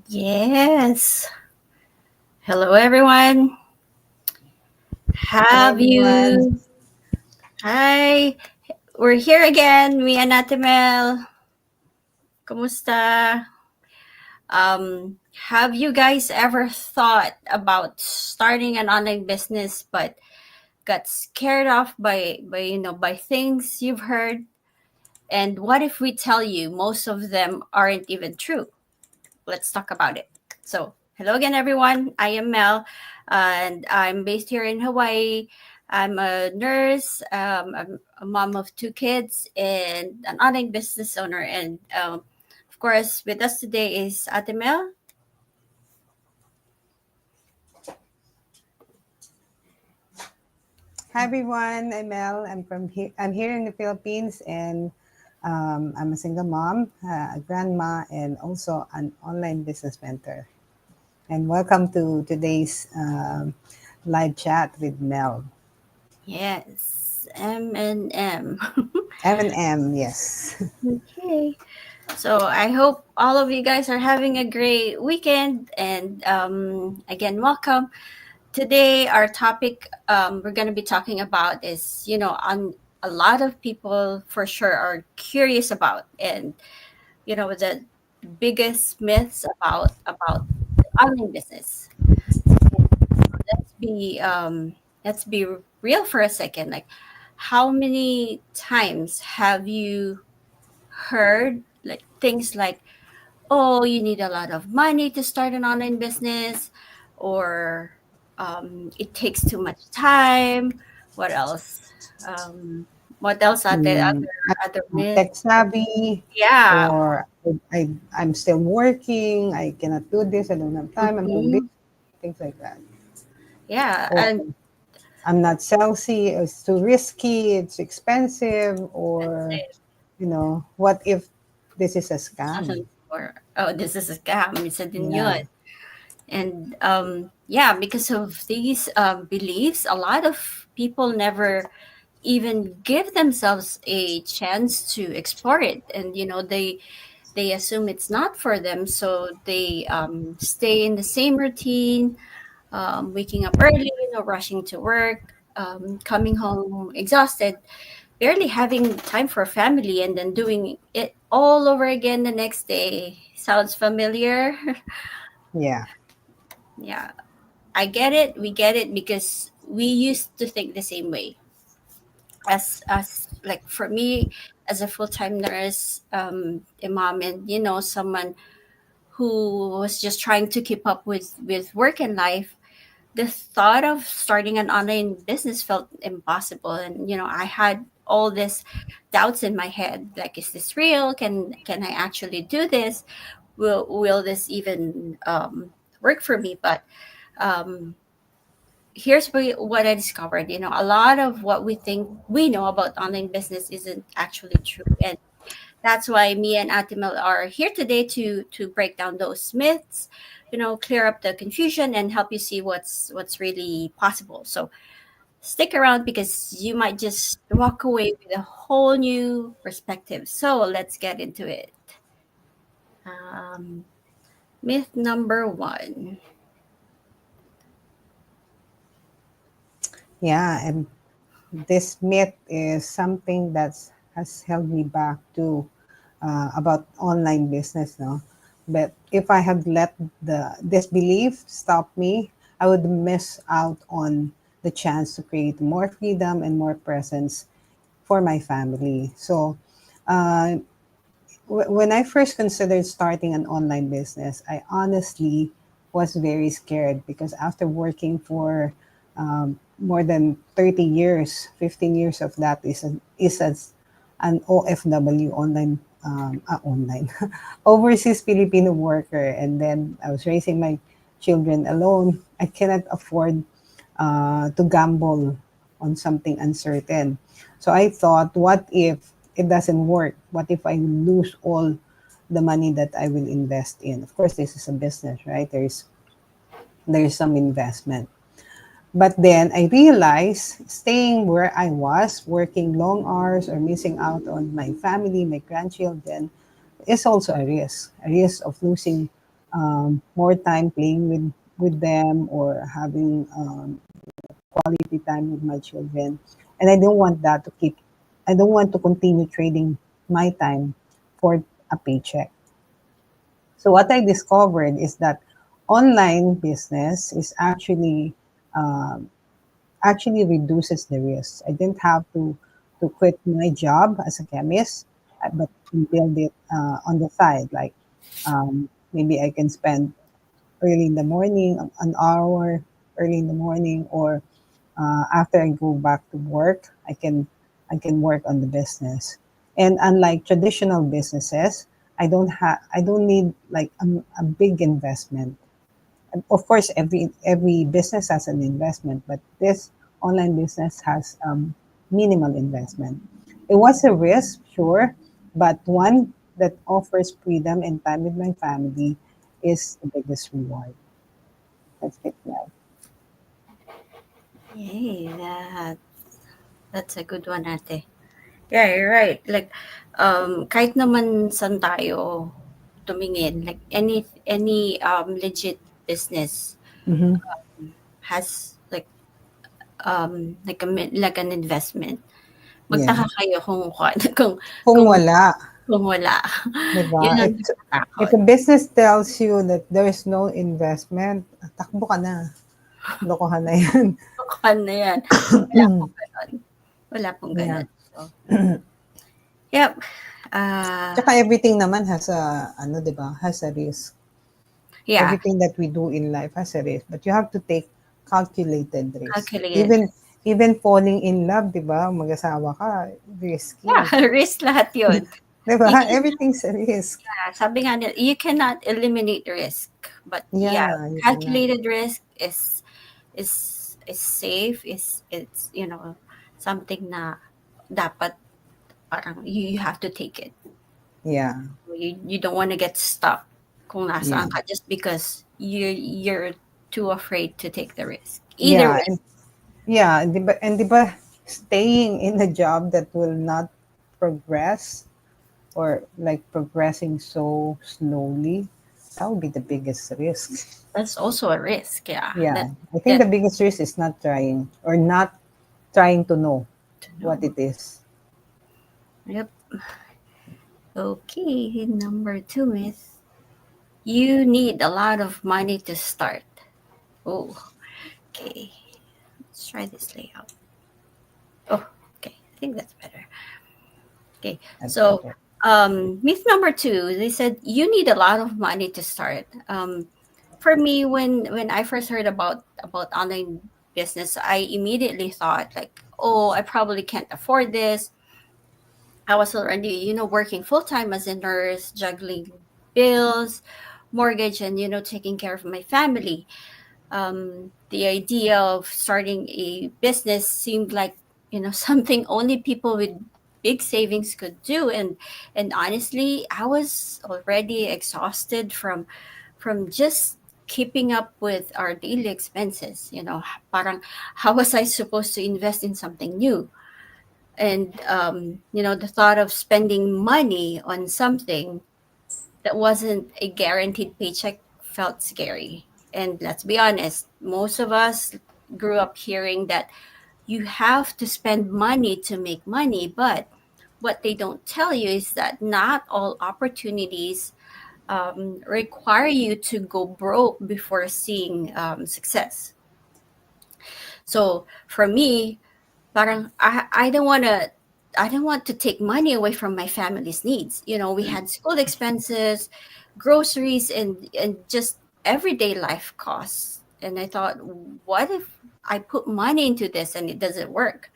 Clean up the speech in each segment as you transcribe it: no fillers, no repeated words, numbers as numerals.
Yes. Hello, everyone. Hello, Have everyone. you? Hi. We're here again. Me and Atimel. Kumusta? Have you guys ever thought about starting an online business but got scared off by things you've heard? And what if we tell you most of them aren't even true? Let's talk about it. So, hello again, everyone. I am Mel, and I'm based here in Hawaii. I'm a nurse, I'm a mom of two kids, and an online business owner. And of course, with us today is Ate Mel. Hi, everyone. I'm Mel. I'm here in the Philippines, and I'm a single mom, a grandma, and also an online business mentor. And welcome to today's live chat with Mel. Yes, M and M. M&M, yes. Okay. So I hope all of you guys are having a great weekend, and again, welcome. Today our topic we're going to be talking about is on a lot of people for sure are curious about, and the biggest myths about online business. Let's be real for a second. Like, how many times have you heard like things like, oh, you need a lot of money to start an online business, or it takes too much time. What else? Um, what else are there? Mm, Other I'm myths? tech savvy, Yeah. or I'm still working. I cannot do this. I don't have time. I'm too busy. Mhm. Things like that. Yeah. Or And I'm not salesy, it's too risky, it's expensive, that's or, it. what if this is a scam? Or, oh, this is a scam. It's a Yeah. yun. And yeah, because of these beliefs, a lot of people never even give themselves a chance to explore it, and they assume it's not for them, so they stay in the same routine, waking up early, rushing to work, coming home exhausted, barely having time for family, and then doing it all over again the next day. Sounds familiar? Yeah. Yeah, I get it. We get it because we used to think the same way. As like for me, as a full-time nurse, a mom, and someone who was just trying to keep up with work and life, the thought of starting an online business felt impossible. And I had all this doubts in my head, like, is this real? Can I actually do this? Will this even work for me? But um here's what I discovered. A lot of what we think we know about online business isn't actually true. And that's why me and Atimel are here today to break down those myths, clear up the confusion and help you see what's really possible. So stick around because you might just walk away with a whole new perspective. So let's get into it. Um, Myth number one. Yeah. And this myth is something that has held me back too, about online business, no? But if I had let this belief stop me, I would miss out on the chance to create more freedom and more presence for my family. So, uh, when I first considered starting an online business, I honestly was very scared because after working for more than 30 years, 15 years of that is as an OFW, online overseas Filipino worker, and then I was raising my children alone. I cannot afford to gamble on something uncertain. So I thought, what if it doesn't work? What if I lose all the money that I will invest in? Of course, this is a business, right? There's some investment. But then I realized staying where I was, working long hours or missing out on my family, my grandchildren, is also a risk of losing more time playing with them or having quality time with my children. And I don't want that to keep, I don't want to continue trading my time for a paycheck. So what I discovered is that online business is um, actually reduces the risk. I didn't have to quit my job as a chemist, but build it on the side. Like maybe I can spend early in the morning, an hour early in the morning, or after I go back to work, I can work on the business. And unlike traditional businesses, I don't need like a big investment. And of course, every business has an investment, but this online business has minimal investment. It was a risk, sure, but one that offers freedom and time with my family is the biggest reward. That's it, now. Yay, that's a good one, ate. Yeah, you're right. Like, kahit naman saan tayo tumingin, like any legit business Mm-hmm. has like an investment. Yeah. Magtaka kayo kung Kung kung wala, kung wala. 'di ba? Yun ang If nakakatakot. a business tells you that there is no investment, takbo ka na. Lokohan na 'yan. Lokohan na yan. Wala pong gano'n. Wala pong Yeah. gano'n. So, yep. Ah, Tsaka everything naman has a ano, 'di ba, has a risk. yeah, Everything that we do in life has a risk, but you have to take calculated risk. calculated. Even falling in love, 'di ba? Mag-asawa ka, Yeah, risky. risk lahat yun. 'Di ba? You Everything's a risk. sabi nga nila, you cannot eliminate risk. But yeah, Yeah, you cannot. calculated risk is is safe, is it's something na dapat parang you have to take it. Yeah. You don't want to get stuck kung Yeah. nasaan ka just because you're too afraid to take the risk. Either Yeah, way. yeah, 'di ba staying in a job that will not progress or like progressing so slowly, that would be the biggest risk. That's also a risk, yeah. Yeah, I think That the biggest risk is not trying or not trying to know to what know. it is. Yep. Okay, number two myth. You need a lot of money to start. Oh, okay. Let's try this layout. Oh, okay. I think that's better. Okay. That's So, better. myth number two, they said you need a lot of money to start. For me, when I first heard about online business, I immediately thought like, oh, I probably can't afford this. I was already, working full time as a nurse, juggling bills, mortgage, and taking care of my family. The idea of starting a business seemed like something only people with big savings could do, and honestly, I was already exhausted from just keeping up with our daily expenses. Parang how was I supposed to invest in something new? And the thought of spending money on something that wasn't a guaranteed paycheck felt scary. And let's be honest, most of us grew up hearing that you have to spend money to make money, but what they don't tell you is that not all opportunities require you to go broke before seeing success. So for me, parang I don't want to take money away from my family's needs. We had school expenses, groceries, and just everyday life costs. And I thought, what if I put money into this and it doesn't work?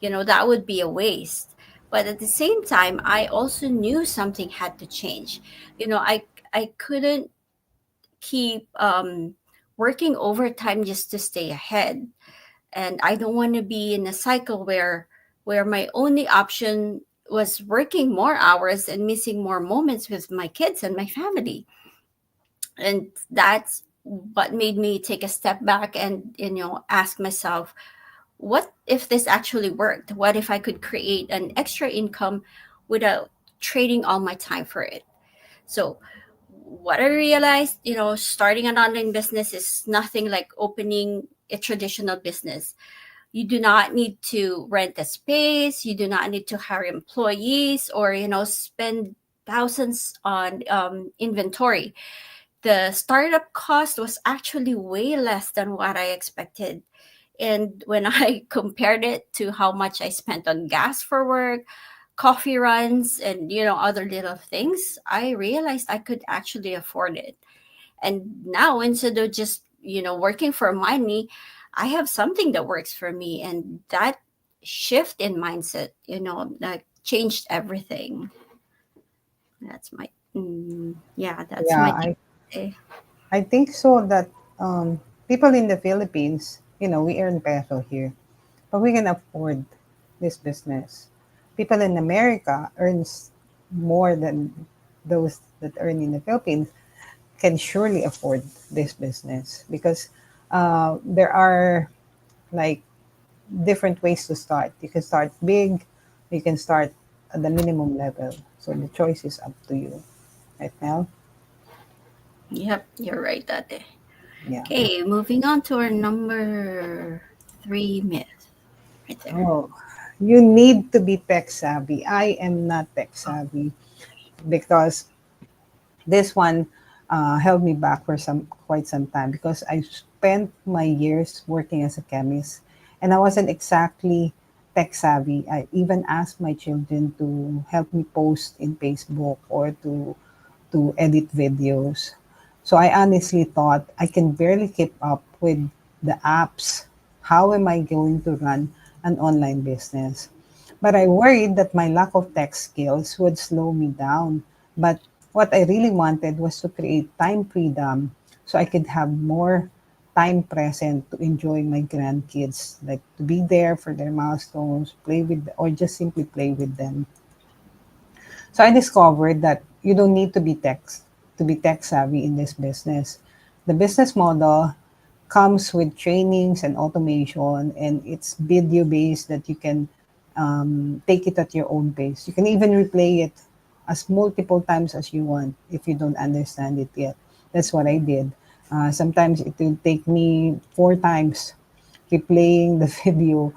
That would be a waste. But at the same time, I also knew something had to change. I couldn't keep working overtime just to stay ahead, and I don't want to be in a cycle where my only option was working more hours and missing more moments with my kids and my family. And that's what made me take a step back and ask myself, what if this actually worked? What if I could create an extra income without trading all my time for it? So what I realized, starting an online business is nothing like opening a traditional business. You do not need to rent a space. You do not need to hire employees or, spend thousands on inventory. The startup cost was actually way less than what I expected. And when I compared it to how much I spent on gas for work, coffee runs, and other little things, I realized I could actually afford it. And now instead of just working for money, I have something that works for me, and that shift in mindset, that changed everything. That's my yeah, that's Yeah, my take. I think so that people in the Philippines, we earn peso here, but we can afford this business. People in America earns more than those that earn in the Philippines can surely afford this business because there are like different ways to start. You can start big, you can start at the minimum level. So the choice is up to you. Right now? Yep, you're right, Ate. Yeah. Okay, moving on to our number three myth right there. Oh, you need to be tech savvy. I am not tech savvy because this one held me back for some quite some time because I spent my years working as a chemist and I wasn't exactly tech savvy. I even asked my children to help me post in Facebook or to edit videos. So I honestly thought I can barely keep up with the apps. How am I going to run an online business? But I worried that my lack of tech skills would slow me down. But what I really wanted was to create time freedom so I could have more time present to enjoy my grandkids, like to be there for their milestones, play with, or just simply play with them. So I discovered that you don't need to be tech savvy in this business. The business model comes with trainings and automation, and it's video based that you can take it at your own pace. You can even replay it as multiple times as you want if you don't understand it yet. That's what I did. Sometimes it will take me 4 times replaying the video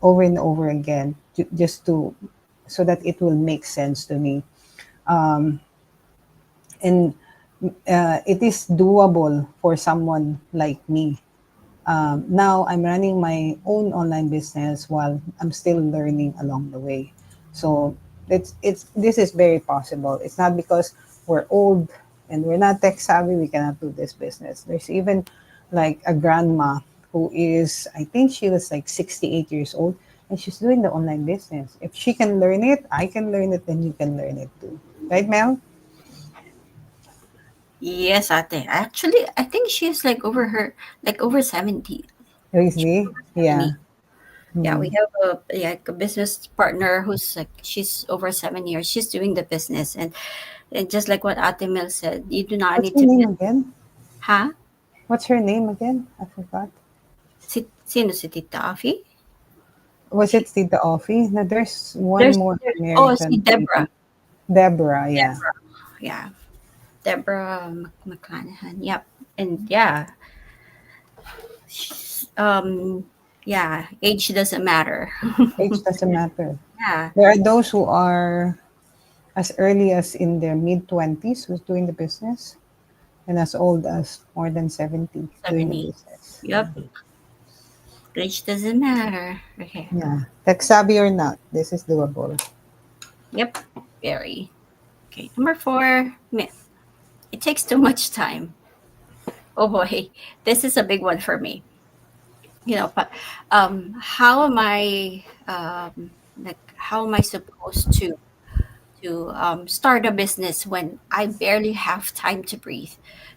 over and over again just to so that it will make sense to me. And it is doable for someone like me. Now I'm running my own online business while I'm still learning along the way. So it's this is very possible. It's not because we're old and we're not tech savvy we cannot do this business. There's even like a grandma who is, I think she was like 68 years old, and she's doing the online business. If she can learn it, I can learn it, then you can learn it too. Right, Mel? Yes, Ate. Actually, I think she's like over 70. She's Really? over Yeah. 70. Yeah, we Mhm. have a business partner who's like she's over 7 years. She's doing the business, and just like what Ate Mel said, you do not What's need her to name just again? huh? What's her name again? I forgot. Sino si Tita Afi? Was it Tita Offie? No, there's one more There's si American Deborah. lady. Deborah, yeah. Deborah. Yeah, Deborah McClanahan. Yep, and yeah, um, yeah, age doesn't matter. Age doesn't matter. Yeah, There are those who are as early as in their mid 20s who's doing the business, and as old as more than 70 doing the 70. business. Yep, age doesn't matter. Okay. Yeah. Tech savvy or not, this is doable. Yep, very. Okay, number four, myth. It takes too much time. Oh boy, this is a big one for me. But how am I how am I supposed to start a business when I barely have time to breathe?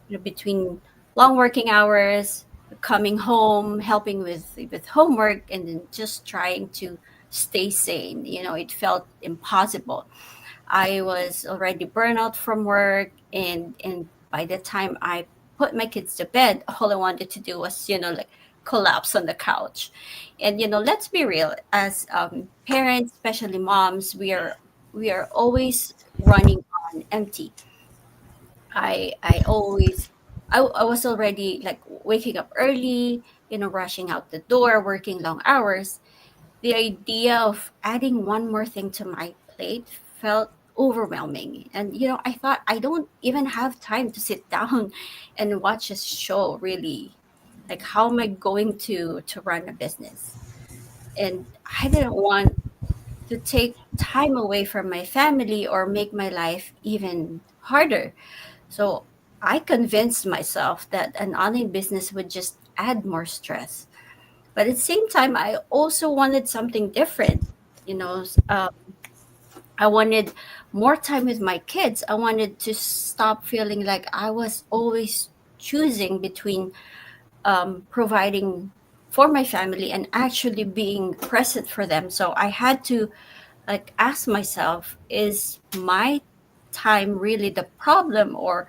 Between long working hours, coming home, helping with homework, and then just trying to stay sane. It felt impossible. I was already burned out from work, and by the time I put my kids to bed, all I wanted to do was like collapse on the couch. And let's be real, as parents, especially moms, we are always running on empty. I always I was already like waking up early, rushing out the door, working long hours. The idea of adding one more thing to my plate felt overwhelming. And I thought I don't even have time to sit down and watch a show really. Like how am I going to run a business? And I didn't want to take time away from my family or make my life even harder. So I convinced myself that an online business would just add more stress. But at the same time, I also wanted something different. You know, s- uh, I wanted more time with my kids. I wanted to stop feeling like I was always choosing between providing for my family and actually being present for them. So I had to like ask myself, is my time really the problem, or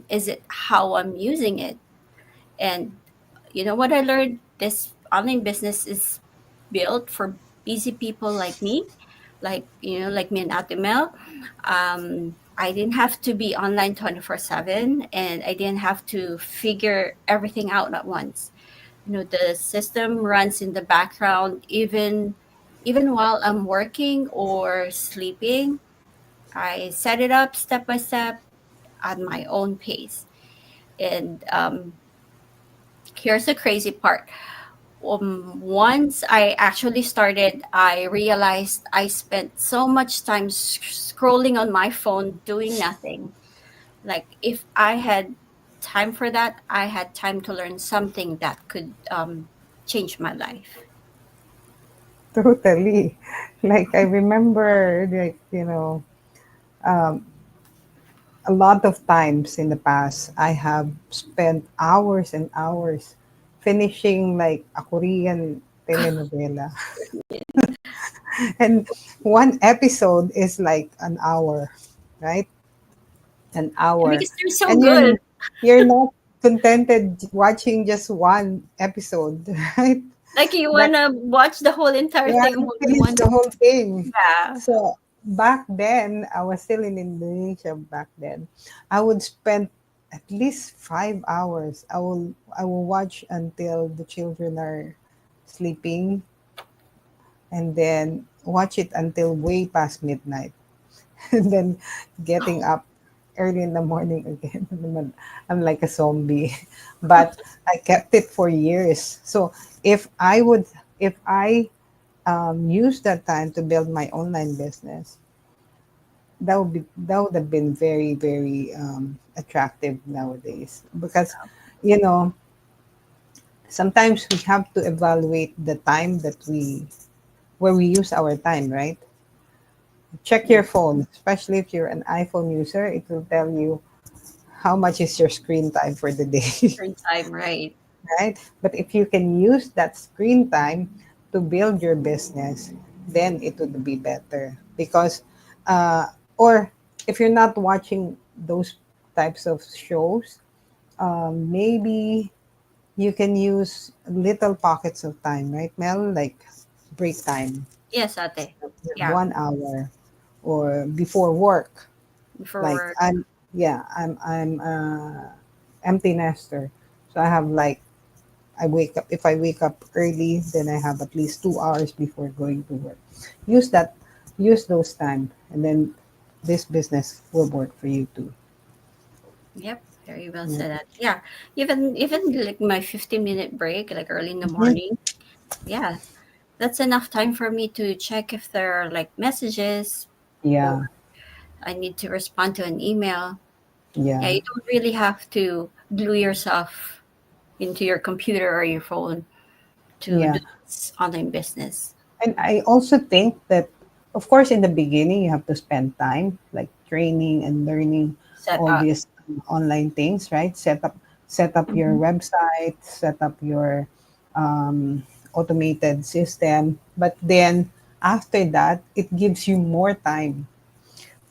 is it how I'm using it? And you know what I learned? This online business is built for busy people like me, like me and Ate Mel. I didn't have to be online 24/7, and I didn't have to figure everything out at once. The system runs in the background even while I'm working or sleeping. I set it up step by step at my own pace. And here's the crazy part. Once I actually started, I realized I spent so much time scrolling on my phone doing nothing. Like, if I had time for that, I had time to learn something that could change my life. Totally. Like I remember, like, a lot of times in the past, I have spent hours and hours finishing like a Korean telenovela. And one episode is like an hour, right? An hour. Because they're so And good. you're not contented watching just one episode, right? Like, you That wanna watch the whole entire you thing want all to in finish one. the whole thing. Yeah. So back then, I was still in Indonesia back then. I would spend at least 5 hours. I will watch until the children are sleeping, and then watch it until way past midnight. And then getting up early in the morning again. I'm like a zombie. But I kept it for years. So if I use that time to build my online business, that would have been very very attractive nowadays, because you know sometimes we have to evaluate the time that we where we use our time, right? Check Yeah. your phone, especially if you're an iPhone user. It will tell you how much is your screen time for the day. Turn time, right. Right? But if you can use that screen time to build your business, then it would be better. Because, uh, or if you're not watching those types of shows, maybe you can use little pockets of time, right, Mel? Like break time, Yes, ate. like Yeah. 1 hour, or before work. Before Like work. I'm empty nester, so I have like I wake up if I wake up early, then I have at least 2 hours before going to work. Use that, use those time, and then this business will work for you too. Yep, very well Yeah. said. That. Yeah, even like my 15-minute break, like early in the Mhm. morning. Yeah, that's enough time for me to check if there are like messages, or Yeah, I need to respond to an email. Yeah, yeah, you don't really have to glue yourself into your computer or your phone to yeah. do this online business. And I also think that, of course, in the beginning, you have to spend time like training and learning Set all up. these online things, right? Set up your Mhm. website, set up your um, automated system. But then after that, it gives you more time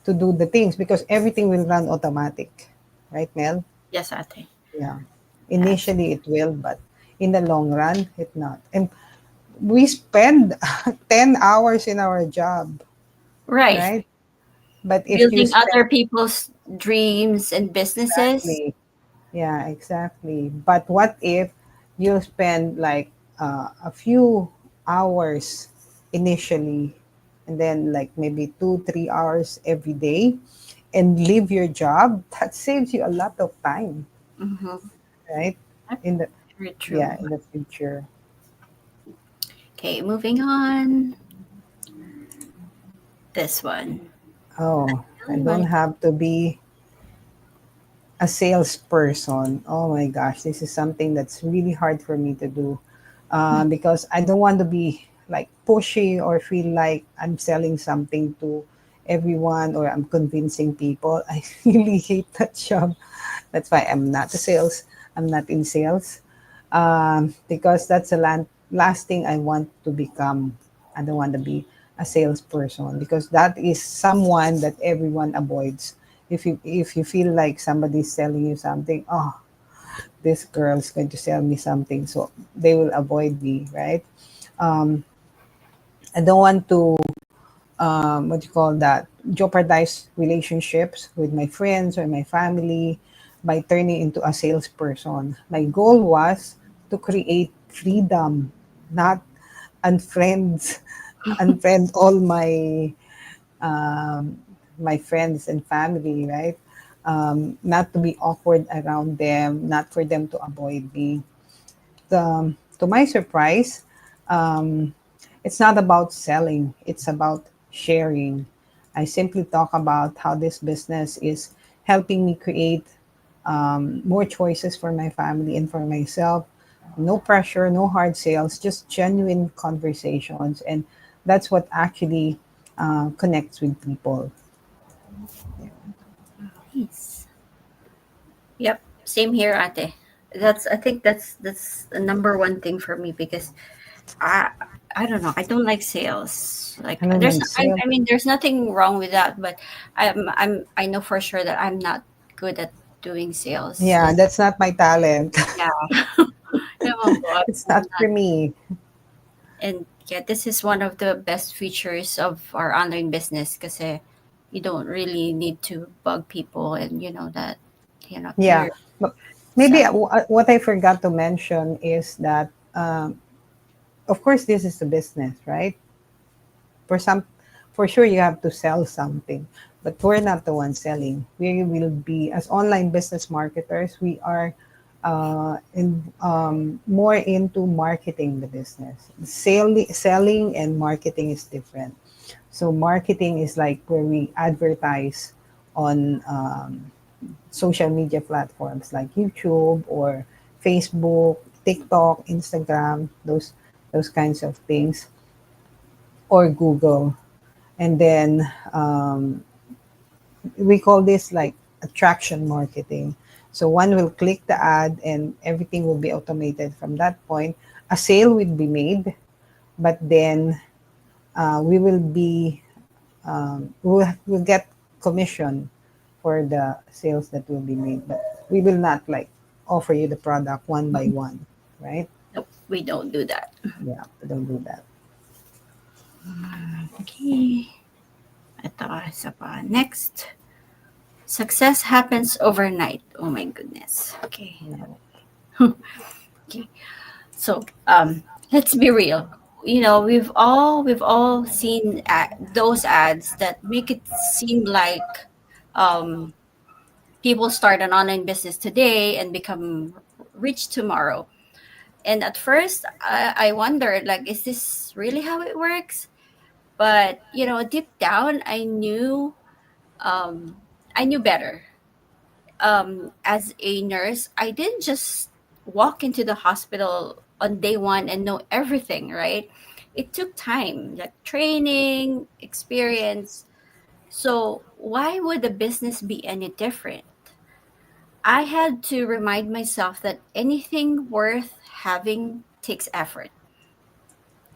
to do the things because everything will run automatic, right, Mel? Yes, ate. Yeah. Yes. Initially, it will, but in the long run, it not. And we spend 10 hours in our job, Right. right? But if you Building spend other people's dreams and businesses. exactly, yeah, exactly. But what if you spend like a few hours initially, and then like maybe 2, 3 hours every day, and leave your job? That saves you a lot of time, Mm-hmm. right? In the Very yeah, true. in the future. Okay, moving on. This one. Oh, I Really don't want have to be a salesperson. Oh my gosh, this is something that's really hard for me to do because I don't want to be like pushy or feel like I'm selling something to everyone or I'm convincing people. I really hate that job. That's why I'm not a sales. I'm not in sales because that's the last thing I want to become. I don't want to be a salesperson because that is someone that everyone avoids. If you feel like somebody's selling you something, oh, this girl is going to sell me something, so they will avoid me, right? Um, I don't want to what do you call that, jeopardize relationships with my friends or my family by turning into a salesperson. My goal was to create freedom, not unfriend unfriend all um, my friends and family, right? Not to be awkward around them, not for them to avoid me. To my surprise, um, it's not about selling, it's about sharing. I simply talk about how this business is helping me create more choices for my family and for myself. No pressure, no hard sales, just genuine conversations. And that's what actually connects with people. peace. Yep, same here, ate. I think that's the number one thing for me because I I don't know. I don't like sales. I Like don't there's like I sales. mean there's nothing wrong with that, but I know for sure that I'm not good at doing sales. Yeah, And that's not my talent. yeah, ewan ko, It's I'm not not. for me. And yeah, this is one of the best features of our online business because you don't really need to bug people, and you know that Yeah, you're but maybe selling. what I forgot to mention is that, of course, this is a business, right? For some, for sure, you have to sell something, but we're not the one selling. We will be as online business marketers. We are more into marketing the business. Selling and marketing is different. So marketing is like where we advertise on social media platforms like YouTube or Facebook, TikTok, Instagram, those kinds of things, or Google. And then we call this like attraction marketing. So one will click the ad and everything will be automated from that point. A sale will be made, but then we will be we'll get commission for the sales that will be made, but we will not like offer you the product one by one, right? Nope, we don't do that. Yeah, we don't do that. Okay. Ito, isa pa. Next. Success happens overnight. Oh my goodness. Okay. No. Okay. So, let's be real. We've all seen those ads that make it seem like um, people start an online business today and become rich tomorrow. And at first, I wondered, like, is this really how it works? But deep down, um, I knew better. As a nurse, I didn't just walk into the hospital on day one and know everything, right? It took time, like training, experience. So, why would a business be any different? I had to remind myself that anything worth having takes effort.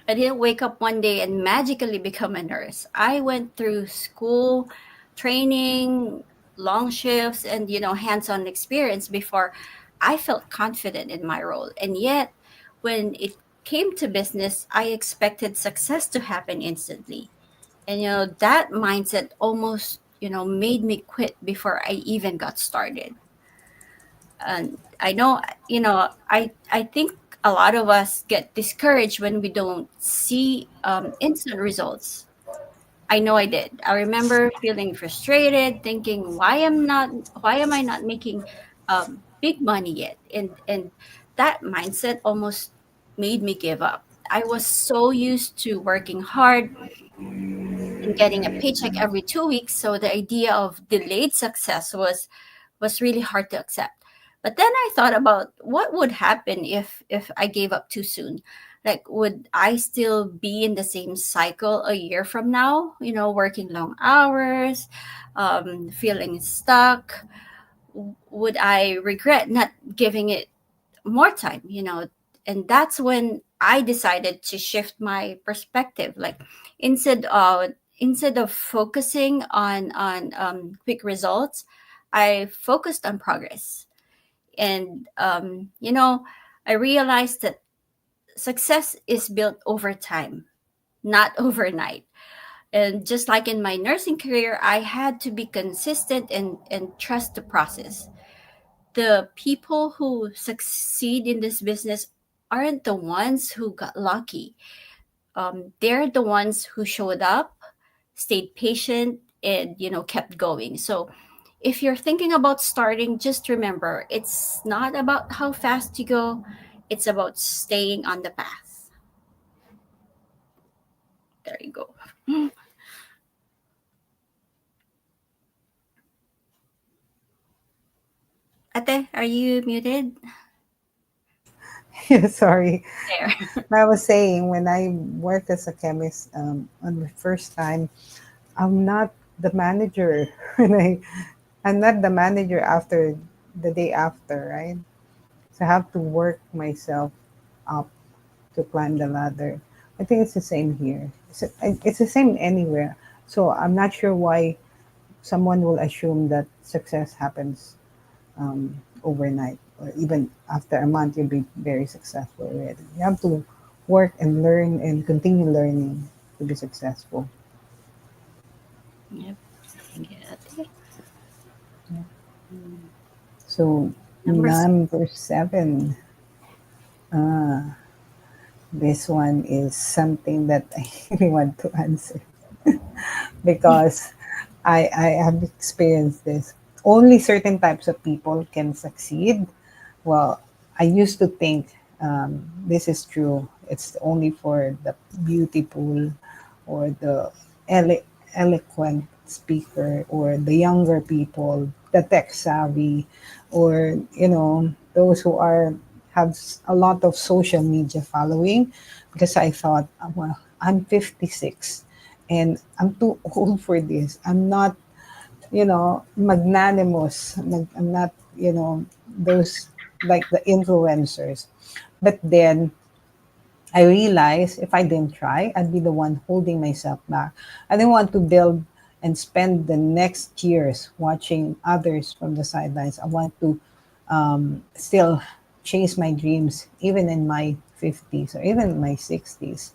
I didn't wake up one day and magically become a nurse. I went through school, training, long shifts, and hands-on experience before I felt confident in my role. And yet, when it came to business, I expected success to happen instantly. And that mindset almost made me quit before I even got started. And I know, I think a lot of us get discouraged when we don't see instant results. I know I did. I remember feeling frustrated, thinking, why am I not making big money yet? And that mindset almost made me give up. I was so used to working hard and getting a paycheck every 2 weeks, so the idea of delayed success was really hard to accept. But then I thought about what would happen if I gave up too soon. Like, would I still be in the same cycle a year from now? Working long hours, feeling stuck. Would I regret not giving it more time? And that's when I decided to shift my perspective. Like, instead of focusing on quick results, I focused on progress. And I realized that success is built over time, not overnight. And just like in my nursing career, I had to be consistent and trust the process. The people who succeed in this business aren't the ones who got lucky. They're the ones who showed up, stayed patient, and kept going. So if you're thinking about starting, just remember, it's not about how fast you go, it's about staying on the path. There you go. Ate, are you muted? Yeah, sorry. There. I was saying when I worked as a chemist on the first time, I'm not the manager. when I'm not the manager after the day after, right? So I have to work myself up to climb the ladder. I think it's the same here. It's the same anywhere. So I'm not sure why someone will assume that success happens overnight, or even after a month you'll be very successful already. You have to work and learn and continue learning to be successful. Yep. Thank you, Ate. So Number seven. number 7, this one is something that I really want to answer because I have experienced this. Only certain types of people can succeed. Well, I used to think this is true. It's only for the beautiful or the eloquent speaker or the younger people, the tech savvy, or those who have a lot of social media following. Because I thought, well, I'm 56 and I'm too old for this. I'm not magnanimous. I'm not, those like the influencers. But then I realized if I didn't try, I'd be the one holding myself back. I didn't want to build and spend the next years watching others from the sidelines. I want to still chase my dreams, even in my 50s or even in my 60s.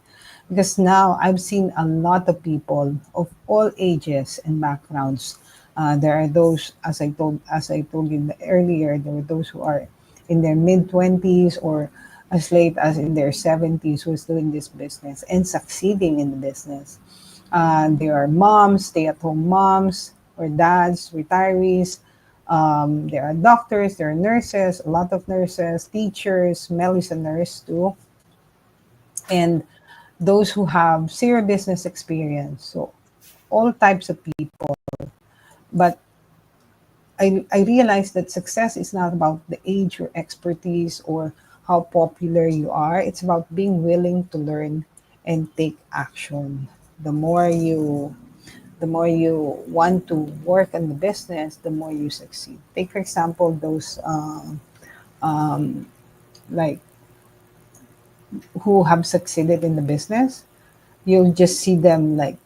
Because now I've seen a lot of people of all ages and backgrounds. There are those, as I told you earlier, there are those who are in their mid 20s or as late as in their 70s who's doing this business and succeeding in the business. There are moms, stay-at-home moms or dads, retirees. There are doctors, there are nurses, a lot of nurses, teachers. Mel is a nurse too, and those who have zero business experience. So all types of people. But I realized that success is not about the age or expertise or how popular you are. It's about being willing to learn and take action. The more you the more you want to work on the business, the more you succeed. Take for example those like who have succeeded in the business. You'll just see them like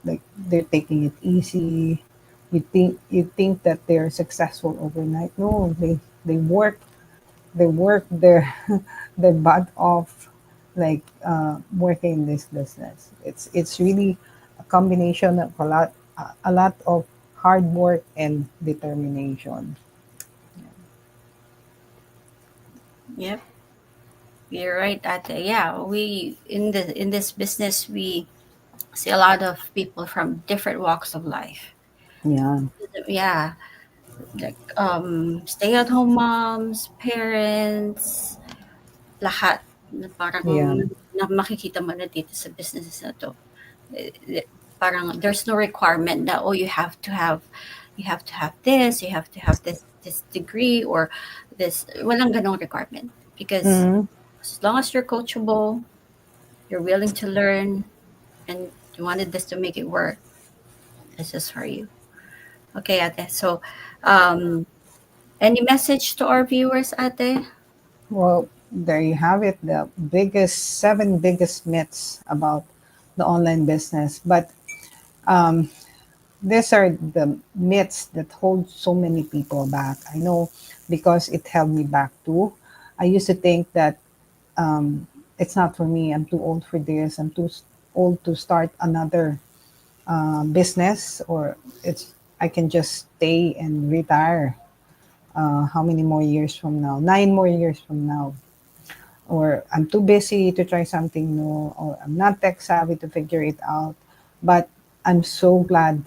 they're taking it easy. You think that they're successful overnight. No, they work their their butt off, working in this business. It's really a combination of a lot of hard work and determination. Yep, you're right, Ate. Yeah, we in this business we see a lot of people from different walks of life. Yeah, Yeah, like stay-at-home moms, parents, lahat na parang yeah. na makikita mo na dito sa businesses na 'to. Parang there's no requirement that, oh, you have to have this, you have to have this degree or this, walang ganong requirement. Because Mm. as long as you're coachable, you're willing to learn, and you wanted this to make it work, it's just for you. Okay, Ate. So, um, any message to our viewers, Ate? Well, there you have it. The seven biggest myths about the online business. But these are the myths that hold so many people back. I know because it held me back too. I used to think that it's not for me. I'm too old for this. I'm too old to start another business, or it's I can just stay and retire. How many more years from now? 9 more years from now. Or I'm too busy to try something new, or I'm not tech savvy to figure it out. But I'm so glad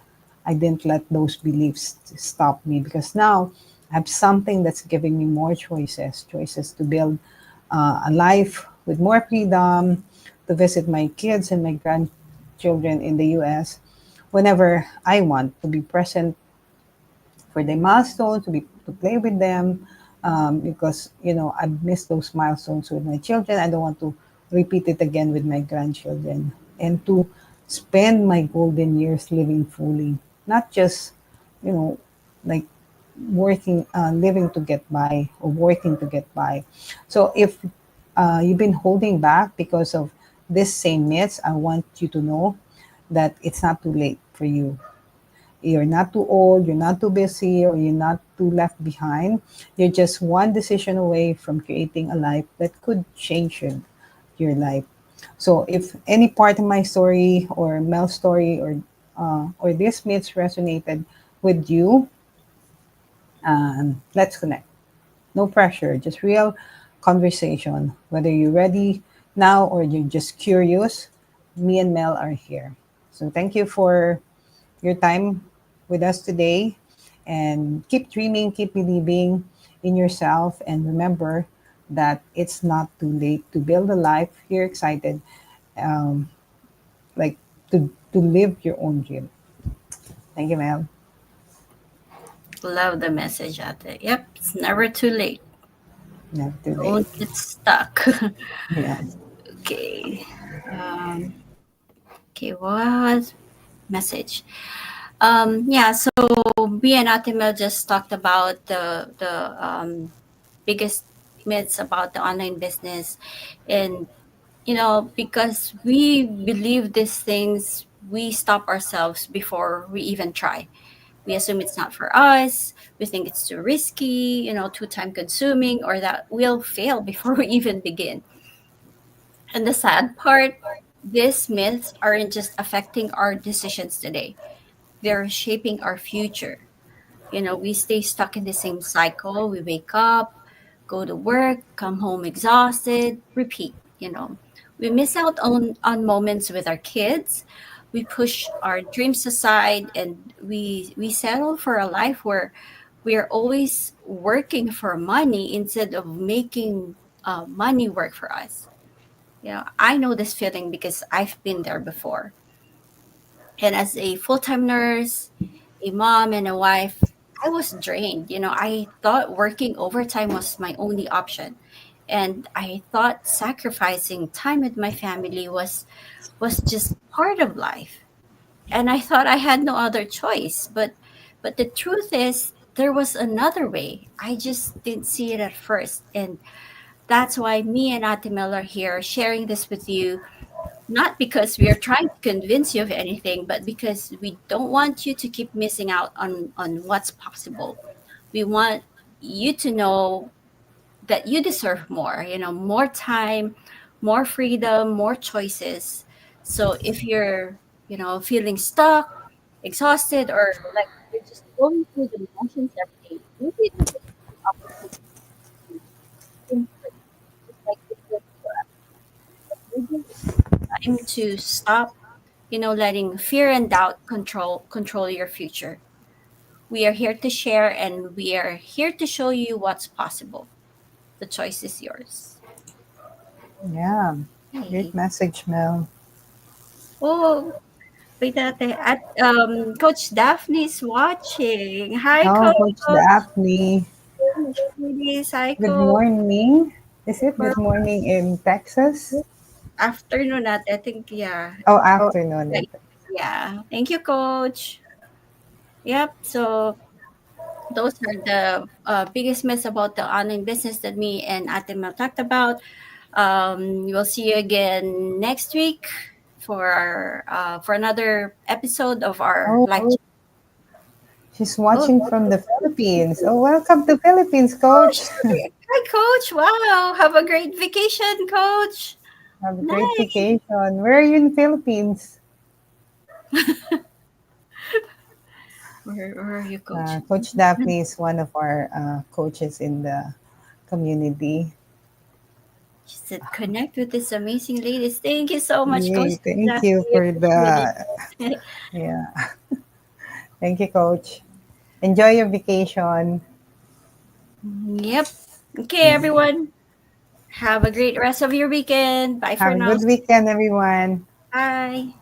I didn't let those beliefs stop me, because now I have something that's giving me more choices to build a life with more freedom, to visit my kids and my grandchildren in the US whenever I want, to be present for the milestones, to play with them, because I miss those milestones with my children. I don't want to repeat it again with my grandchildren, and to spend my golden years living fully, not just you know like working, living to get by, or working to get by. So if you've been holding back because of this same myths, I want you to know that it's not too late for you. You're not too old, you're not too busy, or you're not too left behind. You're just one decision away from creating a life that could change your life. So if any part of my story, or Mel's story, or these myths resonated with you, let's connect. No pressure, just real conversation. Whether you're ready now or you're just curious, me and Mel are here. So thank you for your time with us today. And keep dreaming, keep believing in yourself. And remember that it's not too late to build a life you're excited, um, like to live your own dream. Thank you, Mel. Love the message, Ate. Yep, it's never too late. Not too late. Don't get stuck. Yeah. Okay. Um, okay, what message? Yeah, so me and Atimel just talked about the biggest myths about the online business, and because we believe these things, we stop ourselves before we even try. We assume it's not for us. We think it's too risky, too time consuming, or that we'll fail before we even begin. And the sad part, these myths aren't just affecting our decisions today, they're shaping our future. We stay stuck in the same cycle. We wake up, go to work, come home exhausted, repeat. We miss out on moments with our kids. We push our dreams aside, and we settle for a life where we are always working for money instead of making money work for us. I know this feeling because I've been there before. And as a full-time nurse, a mom and a wife, I was drained. I thought working overtime was my only option. And I thought sacrificing time with my family was just part of life. And I thought I had no other choice. But the truth is there was another way. I just didn't see it at first. And that's why me and Ate Mel are here sharing this with you, not because we are trying to convince you of anything, but because we don't want you to keep missing out on what's possible. We want you to know that you deserve more, more time, more freedom, more choices. So if you're, feeling stuck, exhausted, or like you're just going through the motions every day, maybe this is an opportunity to think first. Just like it was for us. But maybe it's time to stop, letting fear and doubt control your future. We are here to share, and we are here to show you what's possible. The choice is yours. Yeah. Great Hey. message, Mel. Oh, wait, Coach Daphne's watching. Hi, Oh, Coach Coach. Daphne. Ladies. Hi, Good Coach. morning. Is it For good morning in Texas? afternoon I think, yeah. Oh, Oh, afternoon. right. Yeah. Thank you, Coach. Yep. So those are the biggest myths about the online business that me and Atima talked about. We'll see you again next week for another episode of our Oh, live. she's Oh, watching from the Philippines. Oh, welcome to Philippines, Coach. hi, Coach. Wow. Have a great vacation, Coach. Have a great Nice. vacation. Where are you in Philippines? Where are you, Coach? Coach Daphne is one of our coaches in the community. She said, connect with these amazing ladies. Thank you so much, Coach Yay, thank you Daphne. for Appreciate the, it. yeah, thank you, Coach. Enjoy your vacation. Yep. Okay, everyone. Have a great rest of your weekend. Bye for Have a now. good weekend, everyone. Bye.